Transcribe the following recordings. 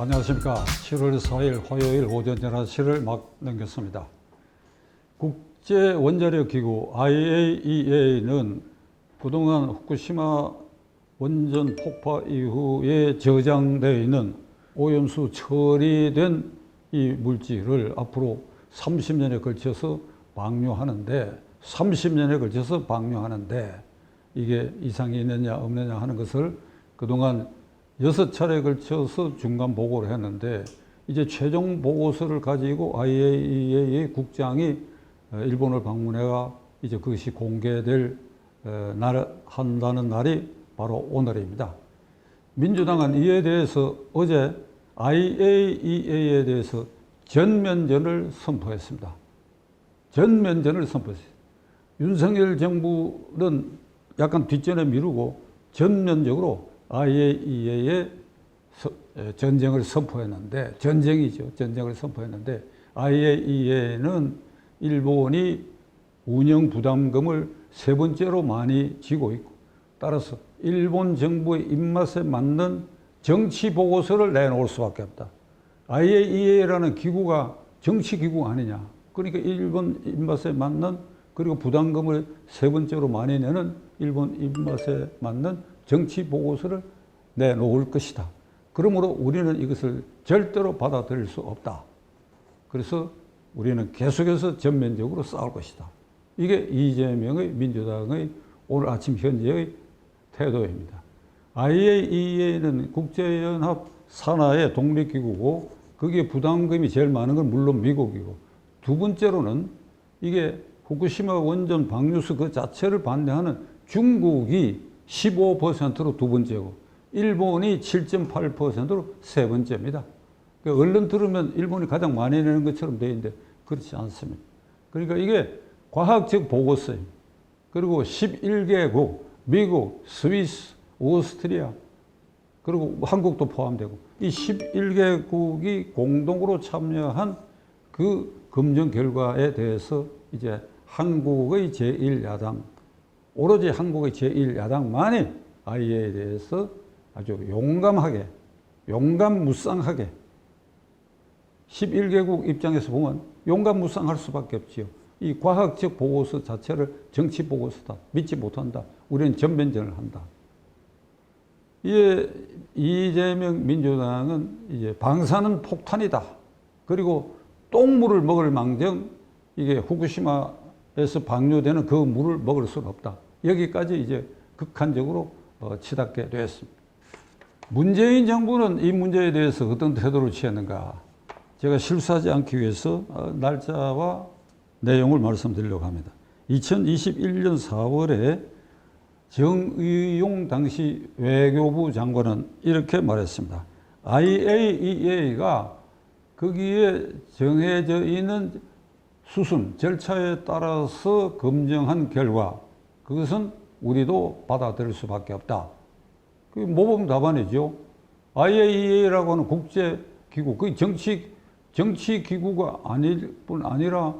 안녕하십니까. 7월 4일 화요일 오전 11시를 막 넘겼습니다. 국제원자력기구 IAEA는 그동안 후쿠시마 원전 폭파 이후에 저장되어 있는 오염수 처리된 이 물질을 앞으로 30년에 걸쳐서 방류하는데, 이게 이상이 있느냐 없느냐 하는 것을 그동안 6차례에 걸쳐서 중간 보고를 했는데, 이제 최종 보고서를 가지고 IAEA 국장이 일본을 방문해가 이제 그것이 공개될 한다는 날이 바로 오늘입니다. 민주당은 이에 대해서 어제 IAEA에 대해서 전면전을 선포했습니다. 윤석열 정부는 약간 뒷전에 미루고 전면적으로 IAEA에 전쟁을 선포했는데, 전쟁을 선포했는데, IAEA는 일본이 운영 부담금을 세 번째로 많이 지고 있고, 따라서 일본 정부의 입맛에 맞는 정치 보고서를 내놓을 수밖에 없다. IAEA라는 기구가 정치 기구가 아니냐. 그러니까 일본 입맛에 맞는, 그리고 부담금을 세 번째로 많이 내는 일본 입맛에 맞는 정치 보고서를 내놓을 것이다. 그러므로 우리는 이것을 절대로 받아들일 수 없다. 그래서 우리는 계속해서 전면적으로 싸울 것이다. 이게 이재명의 민주당의 오늘 아침 현재의 태도입니다. IAEA는 국제연합 산하의 독립기구고, 거기에 부담금이 제일 많은 건 물론 미국이고, 두 번째로는 이게 후쿠시마 원전 방류수 그 자체를 반대하는 중국이 15%로 두 번째고, 일본이 7.8%로 세 번째입니다. 그러니까 얼른 들으면 일본이 가장 많이 내는 것처럼 되어 있는데 그렇지 않습니다. 그러니까 이게 과학적 보고서입니다. 그리고 11개국, 미국, 스위스, 오스트리아, 그리고 한국도 포함되고, 이 11개국이 공동으로 참여한 그 검증 결과에 대해서 이제 한국의 제1야당, 오로지 한국의 제1야당만이 IAEA에 대해서 아주 용감무쌍하게 11개국 입장에서 보면 용감무쌍할 수밖에 없지요. 이 과학적 보고서 자체를 정치 보고서다, 믿지 못한다, 우리는 전면전을 한다. 이에 이재명 민주당은 이제 방사능 폭탄이다, 그리고 똥물을 먹을 망정 이게 후쿠시마에서 방류되는 그 물을 먹을 수는 없다. 여기까지 이제 극한적으로 치닫게 되었습니다. 문재인 정부는 이 문제에 대해서 어떤 태도를 취했는가? 제가 실수하지 않기 위해서 날짜와 내용을 말씀드리려고 합니다. 2021년 4월에 정의용 당시 외교부 장관은 이렇게 말했습니다. IAEA가 거기에 정해져 있는 수순, 절차에 따라서 검증한 결과, 그것은 우리도 받아들일 수밖에 없다. 그게 모범 답안이죠. IAEA라고 하는 국제기구, 그게 정치기구가 아닐 뿐 아니라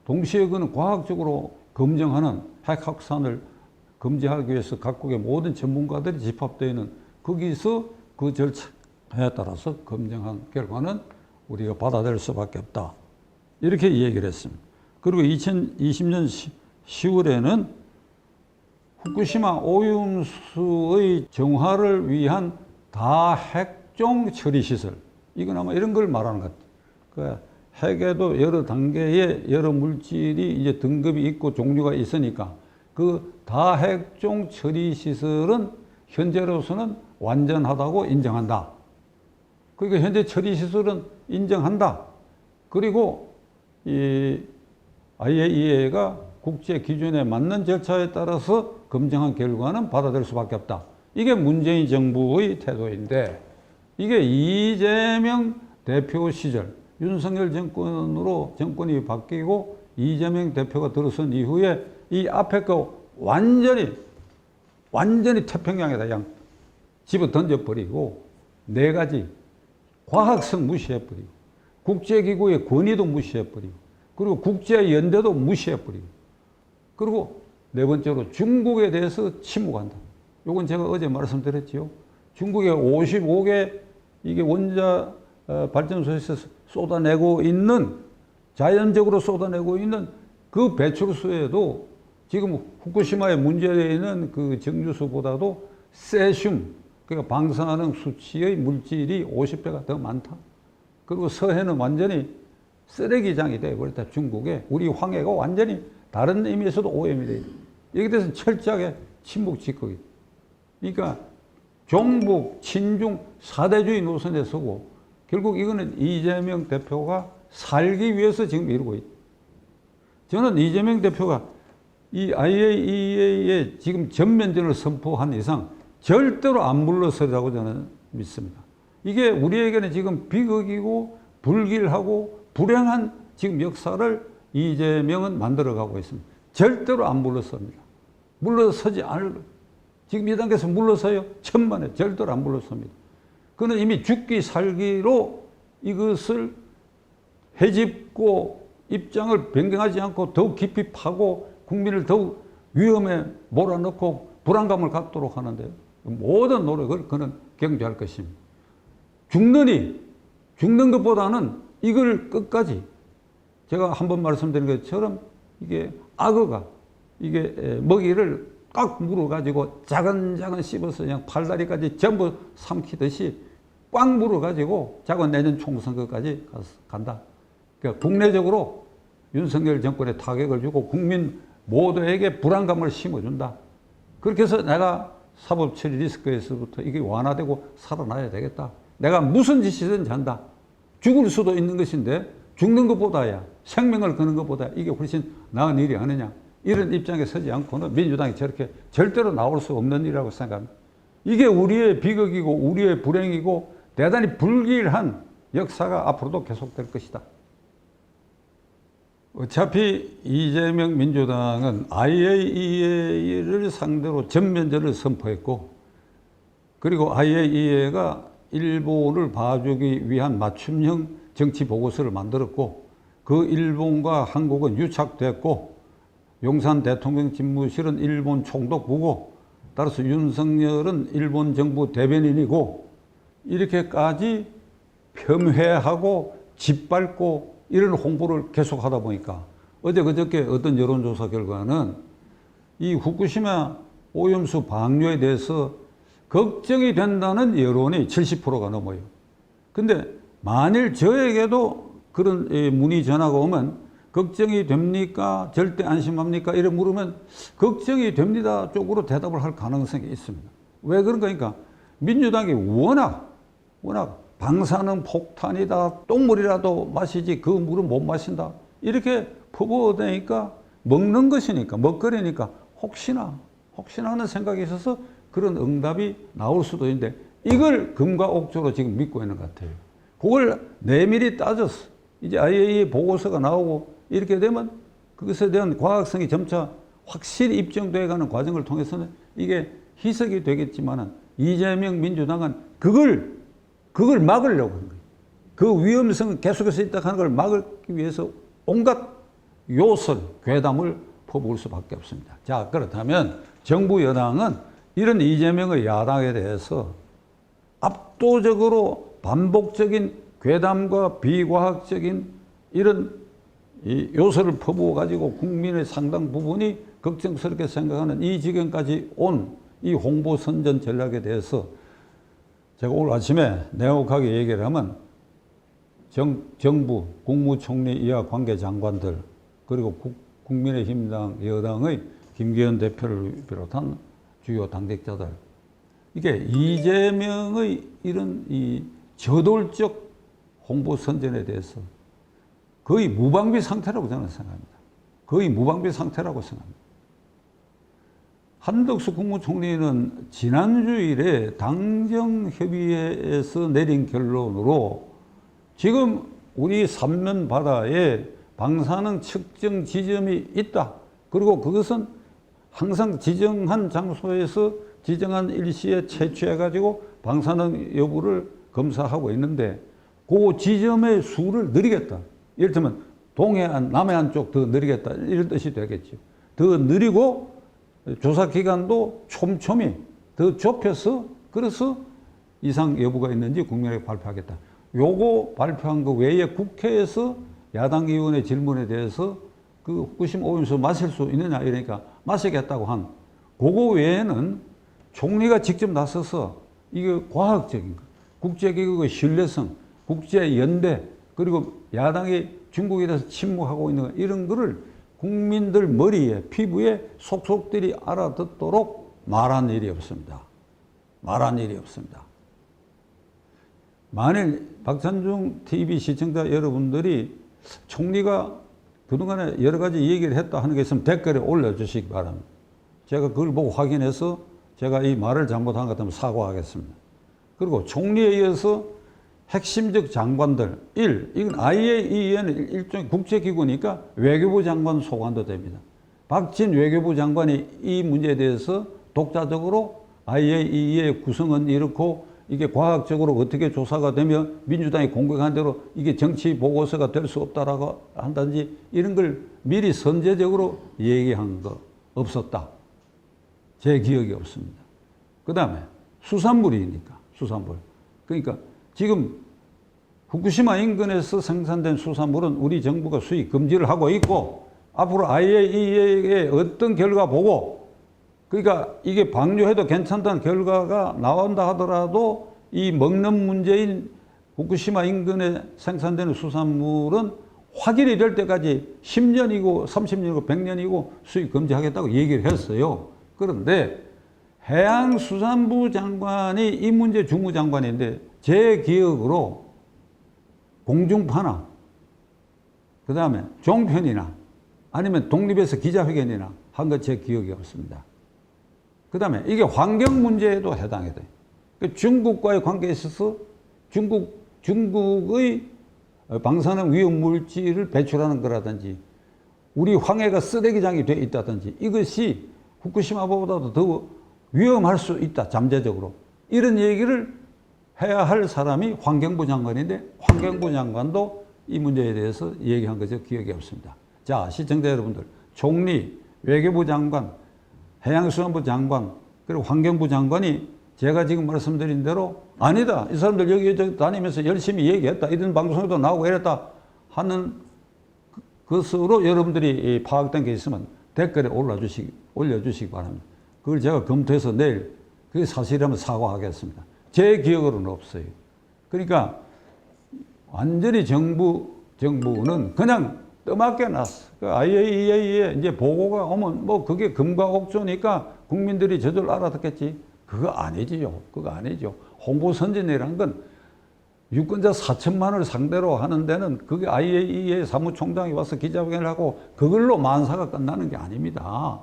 동시에 그는 과학적으로 검증하는 핵 확산을 금지하기 위해서 각국의 모든 전문가들이 집합되어 있는, 거기서 그 절차에 따라서 검증한 결과는 우리가 받아들일 수밖에 없다. 이렇게 얘기를 했습니다. 그리고 2020년 10월에는 후쿠시마 오염수의 정화를 위한 다핵종 처리시설, 이건 아마 이런 걸 말하는 것 같아요. 핵에도 여러 단계의 여러 물질이 이제 등급이 있고 종류가 있으니까 그 다핵종 처리시설은 현재로서는 완전하다고 인정한다. 그러니까 현재 처리시설은 인정한다. 그리고 이 IAEA가 국제 기준에 맞는 절차에 따라서 검증한 결과는 받아들일 수밖에 없다. 이게 문재인 정부의 태도인데, 이게 이재명 대표 시절, 윤석열 정권이 바뀌고 이재명 대표가 들어선 이후에 이 앞에 거 완전히 태평양에다 그냥 집어 던져버리고, 네 가지 과학성 무시해버리고, 국제기구의 권위도 무시해버리고, 그리고 국제연대도 무시해버리고, 그리고 네 번째로 중국에 대해서 침묵한다. 이건 제가 어제 말씀드렸죠. 중국의 55개 이게 원자 발전소에서 쏟아내고 있는, 자연적으로 쏟아내고 있는 그 배출수에도 지금 후쿠시마에 문제되어 있는 그 정유수보다도 세슘, 그러니까 방사능 수치의 물질이 50배가 더 많다. 그리고 서해는 완전히 쓰레기장이 되어버렸다. 중국에 우리 황해가 완전히 다른 의미에서도 오염이 돼 있다. 여기에 대해서는 철저하게 침묵 짓고 있다. 그러니까 종북, 친중, 사대주의 노선에 서고 결국 이거는 이재명 대표가 살기 위해서 지금 이루고 있다. 저는 이재명 대표가 이 IAEA에 지금 전면전을 선포한 이상 절대로 안 물러서리라고 저는 믿습니다. 이게 우리에게는 지금 비극이고 불길하고 불행한 지금 역사를 이재명은 만들어가고 있습니다. 절대로 안 물러섭니다. 물러서지 않을, 지금 이 단계에서 물러서요? 천만에 절대로 안 물러섭니다. 그는 이미 죽기 살기로 이것을 헤집고 입장을 변경하지 않고 더욱 깊이 파고 국민을 더욱 위험에 몰아넣고 불안감을 갖도록 하는데 모든 노력을 그는 경주할 것입니다. 죽는 것보다는 이걸 끝까지, 제가 한번 말씀드린 것처럼 이게 악어가 이게 먹이를 꽉 물어가지고 자근자근 씹어서 그냥 팔다리까지 전부 삼키듯이 꽉 물어가지고 자꾸 내년 총선거까지 간다. 그러니까 국내적으로 윤석열 정권에 타격을 주고 국민 모두에게 불안감을 심어준다. 그렇게 해서 내가 사법 처리 리스크에서부터 이게 완화되고 살아나야 되겠다. 내가 무슨 짓이든지 한다. 죽을 수도 있는 것인데 죽는 것보다야, 생명을 거는 것보다 이게 훨씬 나은 일이 아니냐. 이런 입장에 서지 않고는 민주당이 저렇게 절대로 나올 수 없는 일이라고 생각합니다. 이게 우리의 비극이고 우리의 불행이고 대단히 불길한 역사가 앞으로도 계속될 것이다. 어차피 이재명 민주당은 IAEA를 상대로 전면전을 선포했고, 그리고 IAEA가 일본을 봐주기 위한 맞춤형 정치 보고서를 만들었고, 그 일본과 한국은 유착됐고, 용산 대통령 집무실은 일본 총독부고, 따라서 윤석열은 일본 정부 대변인이고, 이렇게까지 폄훼하고 짓밟고 이런 홍보를 계속하다 보니까 어제 그저께 어떤 여론조사 결과는 이 후쿠시마 오염수 방류에 대해서 걱정이 된다는 여론이 70%가 넘어요. 근데 만일 저에게도 그런 문의 전화가 오면 걱정이 됩니까? 절대 안심합니까? 이래 물으면 걱정이 됩니다 쪽으로 대답을 할 가능성이 있습니다. 왜 그런가 하니까 민주당이 워낙 방사능 폭탄이다, 똥물이라도 마시지 그 물은 못 마신다, 이렇게 퍼부어대니까 먹는 것이니까, 먹거리니까 혹시나 하는 생각이 있어서 그런 응답이 나올 수도 있는데 이걸 금과 옥조로 지금 믿고 있는 것 같아요. 그걸 내밀히 따져서 이제 IAEA 보고서가 나오고 이렇게 되면 그것에 대한 과학성이 점차 확실히 입증되어 가는 과정을 통해서는 이게 희석이 되겠지만은 이재명 민주당은 그걸 막으려고 하는 거예요. 그 위험성을 계속해서 있다 하는 걸 막기 위해서 온갖 요설, 괴담을 퍼부을 수밖에 없습니다. 자, 그렇다면 정부 여당은 이런 이재명의 야당에 대해서 압도적으로 반복적인 괴담과 비과학적인 이런 이 요소를 퍼부어 가지고 국민의 상당 부분이 걱정스럽게 생각하는 이 지경까지 온 이 홍보 선전 전략에 대해서 제가 오늘 아침에 내혹하게 얘기를 하면 정부, 국무총리 이하 관계장관들, 그리고 국민의힘당 여당의 김기현 대표를 비롯한 주요 당직자들, 이게 이재명의 이런 이 저돌적 홍보 선전에 대해서 거의 무방비 상태라고 저는 생각합니다. 거의 무방비 상태라고 생각합니다. 한덕수 국무총리는 지난주일에 당정협의회에서 내린 결론으로 지금 우리 삼면 바다에 방사능 측정 지점이 있다. 그리고 그것은 항상 지정한 장소에서 지정한 일시에 채취해가지고 방사능 여부를 검사하고 있는데 그 지점의 수를 늘리겠다. 이를테면 동해안, 남해안 쪽 더 늘리겠다. 이런 뜻이 되겠죠. 더 늘리고 조사 기간도 촘촘히 더 좁혀서 그래서 이상 여부가 있는지 국민에게 발표하겠다. 요거 발표한 거 외에 국회에서 야당 의원의 질문에 대해서 그 후쿠시마 오염수 마실 수 있느냐 이러니까 마시겠다고 한 그거 외에는 총리가 직접 나서서 이게 과학적인 거, 국제기구의 신뢰성, 국제연대, 그리고 야당이 중국에 대해서 침묵하고 있는 거, 이런 거를 국민들 머리에, 피부에 속속들이 알아듣도록 말한 일이 없습니다. 말한 일이 없습니다. 만일 박찬중 TV 시청자 여러분들이 총리가 그동안에 여러 가지 얘기를 했다 하는 게 있으면 댓글에 올려주시기 바랍니다. 제가 그걸 보고 확인해서 제가 이 말을 잘못한 것 같으면 사과하겠습니다. 그리고 총리에 이어서 핵심적 장관들, 이건 IAEA는 일종의 국제기구니까 외교부 장관 소관도 됩니다. 박진 외교부 장관이 이 문제에 대해서 독자적으로 IAEA 구성은 이렇고 이게 과학적으로 어떻게 조사가 되면 민주당이 공격한 대로 이게 정치 보고서가 될 수 없다라고 한다든지 이런 걸 미리 선제적으로 얘기한 거 없었다. 제 기억이 없습니다. 그 다음에 수산물이니까, 수산물. 그러니까 지금 후쿠시마 인근에서 생산된 수산물은 우리 정부가 수입 금지를 하고 있고 앞으로 IAEA의 어떤 결과 보고 그러니까 이게 방류해도 괜찮다는 결과가 나온다 하더라도 이 먹는 문제인 후쿠시마 인근에 생산되는 수산물은 확인이 될 때까지 10년이고 30년이고 100년이고 수입 금지하겠다고 얘기를 했어요. 그런데 해양수산부 장관이 이 문제 주무장관인데 제 기억으로 공중파나 그 다음에 종편이나 아니면 독립에서 기자회견이나 한 것 제 기억이 없습니다. 그 다음에 이게 환경 문제에도 해당이 돼요. 중국과의 관계에 있어서 중국의 방사능 위험 물질을 배출하는 거라든지 우리 황해가 쓰레기장이 돼 있다든지 이것이 후쿠시마보다도 더 위험할 수 있다, 잠재적으로. 이런 얘기를 해야 할 사람이 환경부 장관인데 환경부 장관도 이 문제에 대해서 얘기한 거죠. 기억이 없습니다. 자, 시청자 여러분들, 총리, 외교부 장관, 해양수산부 장관, 그리고 환경부 장관이 제가 지금 말씀드린 대로 아니다, 이 사람들 여기 다니면서 열심히 얘기했다, 이런 방송에도 나오고 이랬다 하는 것으로 여러분들이 파악된 게 있으면 댓글에 올려주시기 바랍니다. 그걸 제가 검토해서 내일 그게 사실이라면 사과하겠습니다. 제 기억으로는 없어요. 그러니까 완전히 정부는 그냥 떠맡겨 놨어. 그 IAEA에 이제 보고가 오면 뭐 그게 금과 옥조니까 국민들이 저절 알아듣겠지. 그거 아니지요. 그거 아니죠. 홍보 선진이란 건 유권자 4천만을 상대로 하는 데는 그게 IAEA 사무총장이 와서 기자회견을 하고 그걸로 만사가 끝나는 게 아닙니다.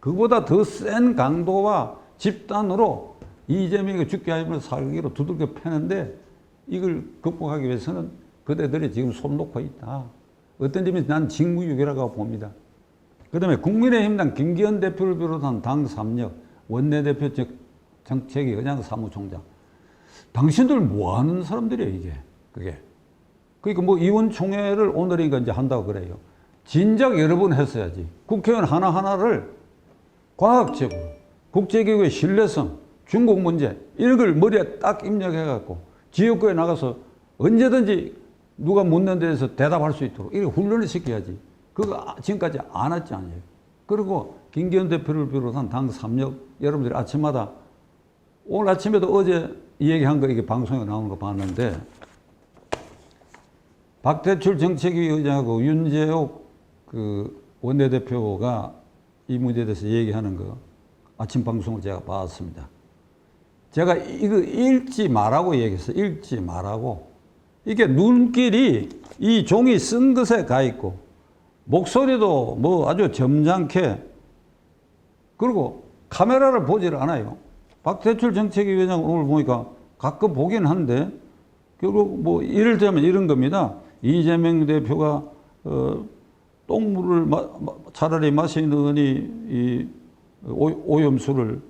그보다 더 센 강도와 집단으로 이재명이 죽게 하면 살기로 두들겨 패는데 이걸 극복하기 위해서는 그대들이 지금 손 놓고 있다. 어떤 점에서 난 직무유기라고 봅니다. 그 다음에 국민의힘당 김기현 대표를 비롯한 당 3역, 원내대표 정책위 의장 사무총장. 당신들 뭐 하는 사람들이에요, 이게. 그게. 그러니까 뭐 의원총회를 오늘인가 이제 한다고 그래요. 진작 여러 번 했어야지. 국회의원 하나하나를 과학적으로, 국제기구의 신뢰성, 중국 문제, 이런 걸 머리에 딱 입력해갖고 지역구에 나가서 언제든지 누가 묻는 데에서 대답할 수 있도록 이렇게 훈련을 시켜야지. 그거 지금까지 안 했지 않아요. 그리고 김기현 대표를 비롯한 당 3역 여러분들이 아침마다 오늘 아침에도 어제 얘기한 거 이게 방송에 나오는 거 봤는데 박대출 정책위 의장하고 윤재옥 그 원내대표가 이 문제에 대해서 얘기하는 거 아침 방송을 제가 봤습니다. 제가 이거 읽지 말라고 얘기했어요. 읽지 말라고. 이게 눈길이 이 종이 쓴 것에 가 있고 목소리도 뭐 아주 점잖게 그리고 카메라를 보질 않아요. 박대출 정책위 원장 오늘 보니까 가끔 보긴 한데 결국 뭐 이를테면 이런 겁니다. 이재명 대표가 똥물을 차라리 마시느니 이 오염수를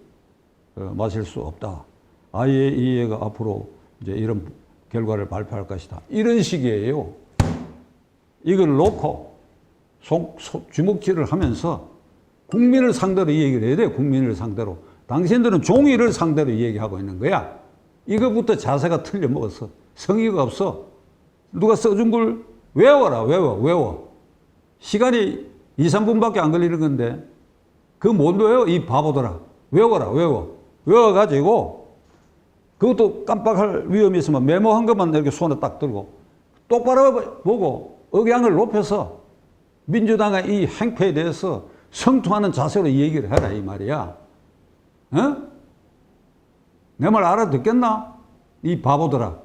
마실 수 없다. IAEA가 앞으로 이제 이런 결과를 발표할 것이다. 이런 식이에요. 이걸 놓고 주먹질을 하면서 국민을 상대로 얘기를 해야 돼. 국민을 상대로. 당신들은 종이를 상대로 얘기하고 있는 거야. 이거부터 자세가 틀려먹었어. 성의가 없어. 누가 써준 걸 외워라, 외워. 시간이 2, 3분밖에 안 걸리는 건데, 그거 못 외워, 이 바보들아. 외워라, 외워가지고, 그것도 깜빡할 위험이 있으면 메모한 것만 이렇게 손에 딱 들고, 똑바로 보고, 억양을 높여서, 민주당의 이 행패에 대해서 성토하는 자세로 얘기를 해라, 이 말이야. 어? 내 말 알아듣겠나? 이 바보들아.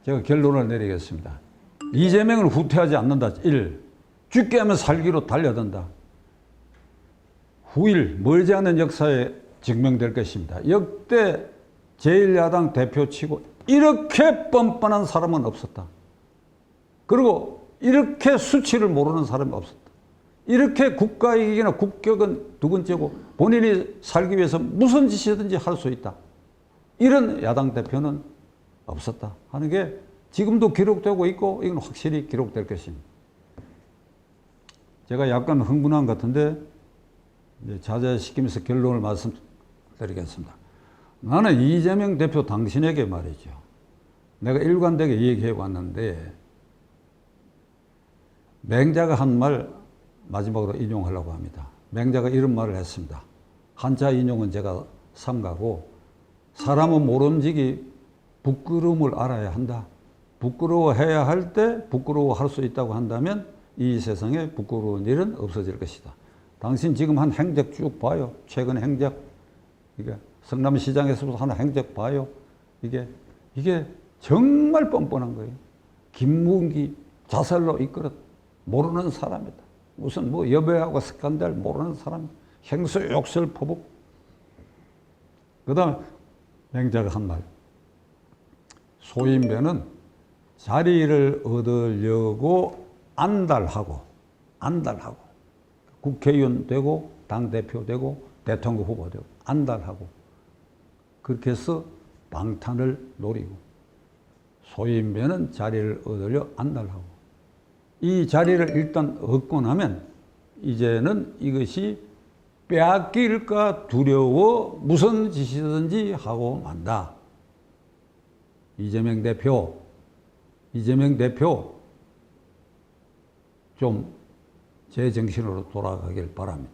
제가 결론을 내리겠습니다. 이재명을 후퇴하지 않는다. 1. 죽게 하면 살기로 달려든다. 후일, 멀지 않은 역사에 증명될 것입니다. 역대 제1야당 대표치고 이렇게 뻔뻔한 사람은 없었다. 그리고 이렇게 수치를 모르는 사람이 없었다. 이렇게 국가이익이나 국격은 두 번째고 본인이 살기 위해서 무슨 짓이든지 할 수 있다. 이런 야당 대표는 없었다 하는 게 지금도 기록되고 있고 이건 확실히 기록될 것입니다. 제가 약간 흥분한 것 같은데 이제 자제시키면서 결론을 말씀드리겠습니다. 나는 이재명 대표 당신에게 말이죠. 내가 일관되게 얘기해 왔는데 맹자가 한 말 마지막으로 인용하려고 합니다. 맹자가 이런 말을 했습니다. 한자 인용은 제가 삼가고 사람은 모름지기 부끄러움을 알아야 한다. 부끄러워해야 할 때 부끄러워할 수 있다고 한다면 이 세상에 부끄러운 일은 없어질 것이다. 당신 지금 한 행적 쭉 봐요. 최근 행적. 이게 성남시장에서부터 한 행적 봐요. 이게 정말 뻔뻔한 거예요. 김문기 자살로 이끌었 모르는 사람이다. 무슨 뭐 여배하고 스캔들 모르는 사람. 행수 욕설 포복. 그 다음에 맹자가 한 말. 소인배는 자리를 얻으려고 안달하고 국회의원 되고 당대표 되고 대통령 후보 되고 안달하고 그렇게 해서 방탄을 노리고 소인배는 자리를 얻으려 안달하고 이 자리를 일단 얻고 나면 이제는 이것이 빼앗길까 두려워 무슨 짓이든지 하고 만다. 이재명 대표 좀 제정신으로 돌아가길 바랍니다.